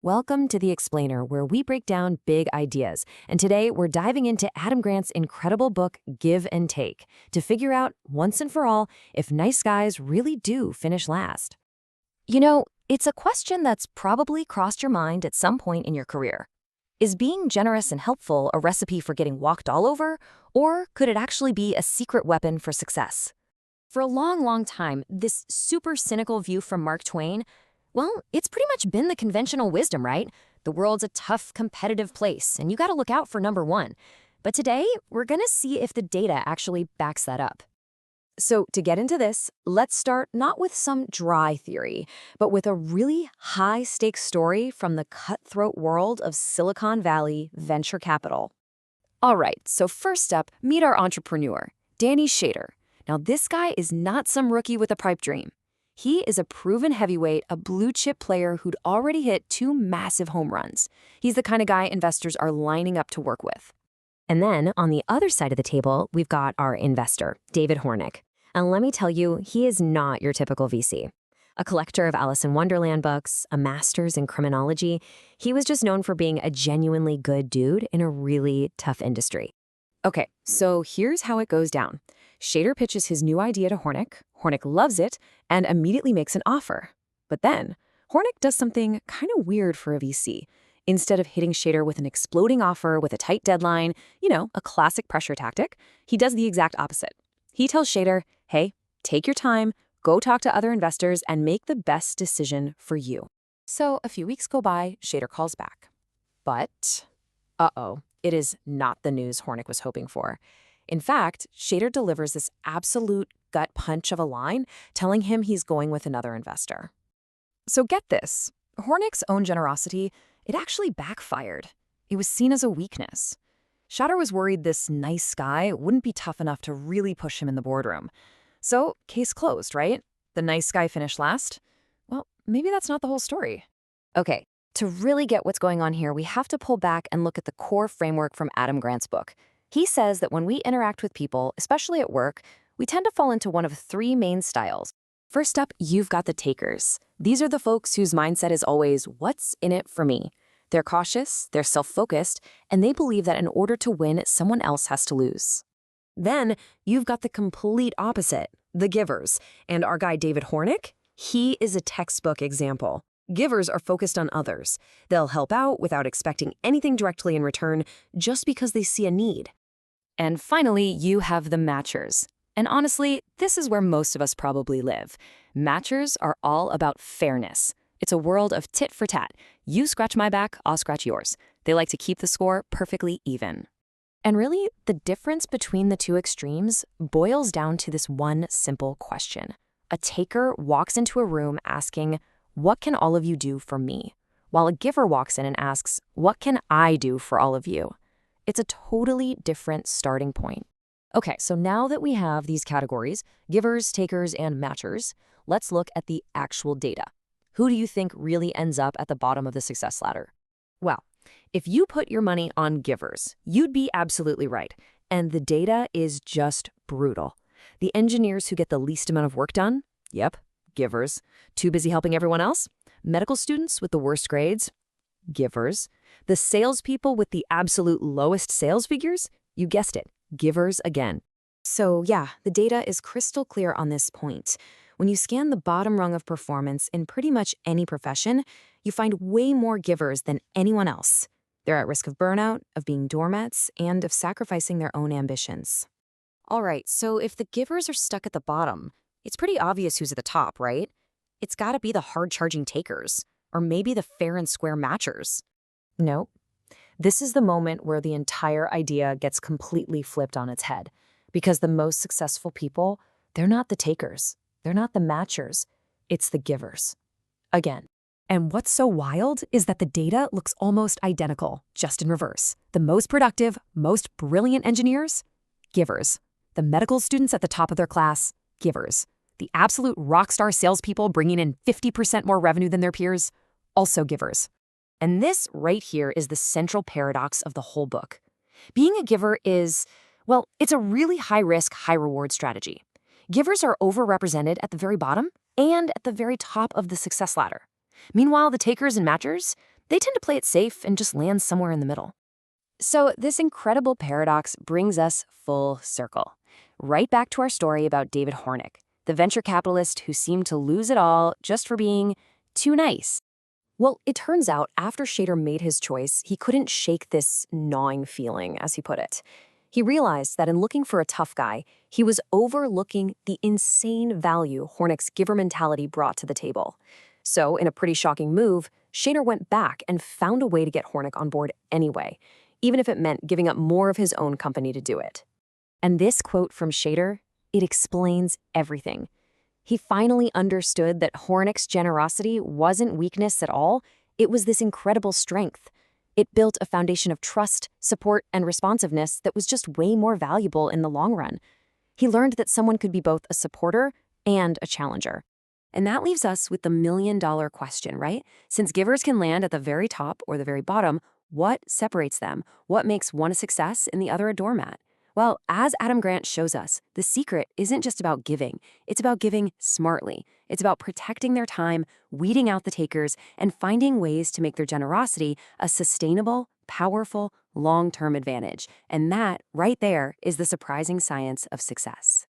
Welcome to The Explainer, where we break down big ideas. And today we're diving into Adam Grant's incredible book, Give and Take, to figure out, once and for all, if nice guys really do finish last. You know, it's a question that's probably crossed your mind at some point in your career. Is being generous and helpful a recipe for getting walked all over, or could it actually be a secret weapon for success? For a long time, this super cynical view from Mark Twain, well, it's pretty much been the conventional wisdom, right? The world's a tough, competitive place, and you gotta look out for number one. But today, we're gonna see if the data actually backs that up. So to get into this, let's start not with some dry theory, but with a really high-stakes story from the cutthroat world of Silicon Valley venture capital. All right, so first up, meet our entrepreneur, Danny Shader. Now, this guy is not some rookie with a pipe dream. He is a proven heavyweight, a blue-chip player who'd already hit 2 massive home runs. He's the kind of guy investors are lining up to work with. And then, on the other side of the table, we've got our investor, David Hornick. And let me tell you, he is not your typical VC. A collector of Alice in Wonderland books, a master's in criminology, he was just known for being a genuinely good dude in a really tough industry. Okay, so here's how it goes down. Shader pitches his new idea to Hornick. Hornick loves it and immediately makes an offer. But then, Hornick does something kind of weird for a VC. Instead of hitting Shader with an exploding offer with a tight deadline, a classic pressure tactic, he does the exact opposite. He tells Shader, hey, take your time, go talk to other investors, and make the best decision for you. So a few weeks go by, Shader calls back. But, it is not the news Hornick was hoping for. In fact, Shader delivers this absolute gut punch of a line telling him he's going with another investor. So get this, Hornick's own generosity, it actually backfired. It was seen as a weakness. Shader was worried this nice guy wouldn't be tough enough to really push him in the boardroom. So, case closed, right? The nice guy finished last? Well, maybe that's not the whole story. Okay, to really get what's going on here, we have to pull back and look at the core framework from Adam Grant's book. He says that when we interact with people, especially at work, we tend to fall into one of 3 main styles. First up, you've got the takers. These are the folks whose mindset is always, what's in it for me? They're cautious, they're self-focused, and they believe that in order to win, someone else has to lose. Then, you've got the complete opposite, the givers. And our guy David Hornick, he is a textbook example. Givers are focused on others. They'll help out without expecting anything directly in return, just because they see a need. And finally, you have the matchers. And honestly, this is where most of us probably live. Matchers are all about fairness. It's a world of tit for tat. You scratch my back, I'll scratch yours. They like to keep the score perfectly even. And really, the difference between the 2 extremes boils down to this one simple question. A taker walks into a room asking, what can all of you do for me? While a giver walks in and asks, what can I do for all of you? It's a totally different starting point. Okay, so now that we have these categories, givers, takers, and matchers, let's look at the actual data. Who do you think really ends up at the bottom of the success ladder? Well, if you put your money on givers, you'd be absolutely right. And the data is just brutal. The engineers who get the least amount of work done? Yep, givers. Too busy helping everyone else? Medical students with the worst grades? Givers. The salespeople with the absolute lowest sales figures? You guessed it, givers again. So yeah, the data is crystal clear on this point. When you scan the bottom rung of performance in pretty much any profession, you find way more givers than anyone else. They're at risk of burnout, of being doormats, and of sacrificing their own ambitions. All right, so if the givers are stuck at the bottom, it's pretty obvious who's at the top, right? It's gotta be the hard-charging takers, or maybe the fair and square matchers. Nope. This is the moment where the entire idea gets completely flipped on its head. Because the most successful people, they're not the takers. They're not the matchers. It's the givers. Again. And what's so wild is that the data looks almost identical, just in reverse. The most productive, most brilliant engineers? Givers. The medical students at the top of their class? Givers. The absolute rock star salespeople bringing in 50% more revenue than their peers? Also givers. And this right here is the central paradox of the whole book. Being a giver is, well, it's a really high-risk, high-reward strategy. Givers are overrepresented at the very bottom and at the very top of the success ladder. Meanwhile, the takers and matchers, They tend to play it safe and just land somewhere in the middle. So, this incredible paradox brings us full circle. Right back to our story about David Hornick, the venture capitalist who seemed to lose it all just for being too nice. Well, it turns out after Shader made his choice, he couldn't shake this gnawing feeling, as he put it. He realized that in looking for a tough guy, he was overlooking the insane value Hornick's giver mentality brought to the table. So, in a pretty shocking move, Shader went back and found a way to get Hornick on board anyway, even if it meant giving up more of his own company to do it. And this quote from Shader, it explains everything. He finally understood that Hornick's generosity wasn't weakness at all, it was this incredible strength. It built a foundation of trust, support, and responsiveness that was just way more valuable in the long run. He learned that someone could be both a supporter and a challenger. And that leaves us with the million-dollar question, right? Since givers can land at the very top or the very bottom, what separates them? What makes one a success and the other a doormat? Well, as Adam Grant shows us, the secret isn't just about giving. It's about giving smartly. It's about protecting their time, weeding out the takers, and finding ways to make their generosity a sustainable, powerful, long-term advantage. And that, right there, is the surprising science of success.